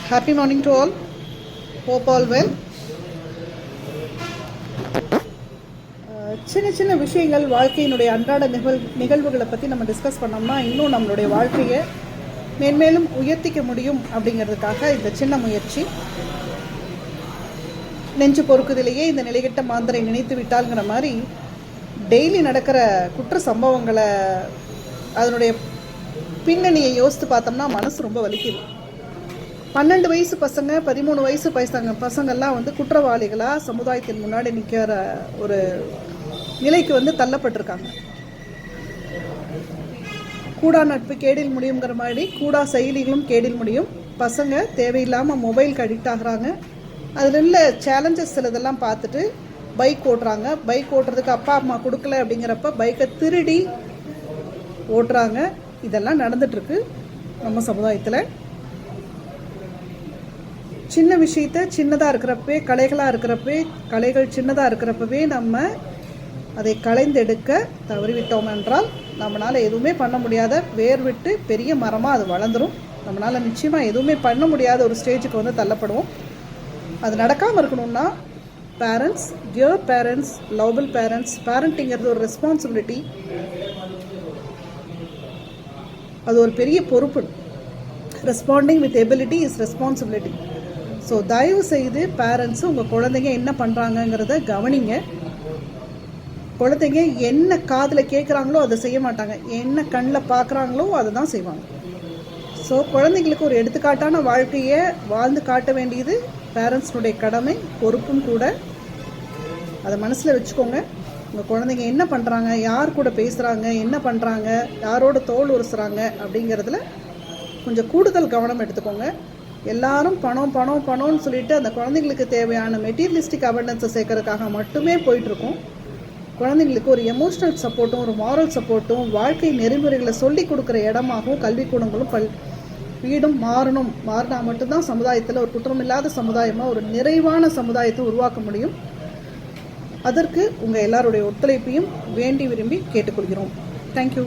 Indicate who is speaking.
Speaker 1: Happy morning to all. Hope all well. சின்ன சின்ன விஷயங்கள் வாழ்க்கையினுடைய அன்றாட நிகழ்வுகளை பற்றி நம்ம டிஸ்கஸ் பண்ணோம்னா இன்னும் நம்மளுடைய வாழ்க்கையை மேன்மேலும் உயர்த்திக்க முடியும் அப்படிங்கிறதுக்காக இந்த சின்ன முயற்சி. நெஞ்சு பொறுக்குதிலேயே இந்த நிலைகட்ட மாந்தரை நினைத்து விட்டால்ங்கிற மாதிரி டெய்லி நடக்கிற குற்ற சம்பவங்களை அதனுடைய பின்னணியை யோசித்து பார்த்தோம்னா மனசு ரொம்ப வலிக்குது. 12 வயசு பசங்க 13 வயசு பசங்கள்லாம் குற்றவாளிகளாக சமுதாயத்தின் முன்னாடி நிற்கிற ஒரு நிலைக்கு தள்ளப்பட்டிருக்காங்க. கூடா நட்பு கேடில் முடியுங்கிற மாதிரி கூடா செயலிகளும் கேடில் முடியும். பசங்க தேவையில்லாமல் மொபைலுக்கு அடிக்ட் ஆகுறாங்க. அதில் உள்ள சேலஞ்சஸ் சிலதெல்லாம் பார்த்துட்டு பைக் ஓட்டுறாங்க. பைக் ஓட்டுறதுக்கு அப்பா அம்மா கொடுக்கல அப்படிங்கிறப்ப பைக்கை திருடி ஓட்டுறாங்க. இதெல்லாம் நடந்துட்டுருக்கு நம்ம சமுதாயத்தில். சின்ன விஷயத்த சின்னதாக இருக்கிறப்பவே கலைகள் சின்னதாக இருக்கிறப்பவே நம்ம அதை களைந்தெடுக்க தவறிவிட்டோம் என்றால் நம்மளால் எதுவுமே பண்ண முடியாத வேர் விட்டு பெரிய மரமாக அது வளர்ந்துடும். நம்மளால் நிச்சயமாக எதுவுமே பண்ண முடியாத ஒரு ஸ்டேஜுக்கு தள்ளப்படுவோம். அது நடக்காமல் இருக்கணும்னா parents, dear parents, lovable parents, பேரண்டிங்கிறது ஒரு ரெஸ்பான்சிபிலிட்டி. அது ஒரு பெரிய பொறுப்பு. Responding with ability is responsibility. So தயவு செய்து பேரண்ட்ஸு உங்கள் குழந்தைங்க என்ன பண்ணுறாங்கங்கிறத கவனிங்க. குழந்தைங்க என்ன காதில் கேட்குறாங்களோ அதை செய்ய மாட்டாங்க, என்ன கண்ணில் பார்க்குறாங்களோ அதை தான் செய்வாங்க. ஸோ குழந்தைங்களுக்கு ஒரு எடுத்துக்காட்டான வாழ்க்கையை வாழ்ந்து காட்ட வேண்டியது பேரண்ட்ஸுடைய கடமை, பொறுப்பும் கூட. அதை மனசில் வச்சுக்கோங்க. உங்கள் குழந்தைங்க என்ன பண்ணுறாங்க, யார் கூட பேசுகிறாங்க, என்ன பண்ணுறாங்க, யாரோட தோல் உரசுறாங்க அப்படிங்கிறதுல கொஞ்சம் கூடுதல் கவனம் எடுத்துக்கோங்க. எல்லாரும் பணம்னு சொல்லிட்டு அந்த குழந்தைங்களுக்கு தேவையான மெட்டீரியலிஸ்டிக் அபண்டன்ஸை சேர்க்கறதுக்காக மட்டுமே போயிட்டுருக்கோம். குழந்தைங்களுக்கு ஒரு எமோஷ்னல் சப்போர்ட்டும் ஒரு மாரல் சப்போர்ட்டும் வாழ்க்கை நெறிமுறைகளை சொல்லி கொடுக்குற இடமாகவும் கல்விக்கூடங்களும் வீடும் மாறினா மட்டும்தான் சமுதாயத்தில் ஒரு குற்றமில்லாத சமுதாயமாக ஒரு நிறைவான சமுதாயத்தை உருவாக்க முடியும். அதற்கு உங்கள் எல்லாருடைய ஒத்துழைப்பையும் வேண்டி விரும்பி கேட்டுக்கொள்கிறோம். தேங்க்யூ.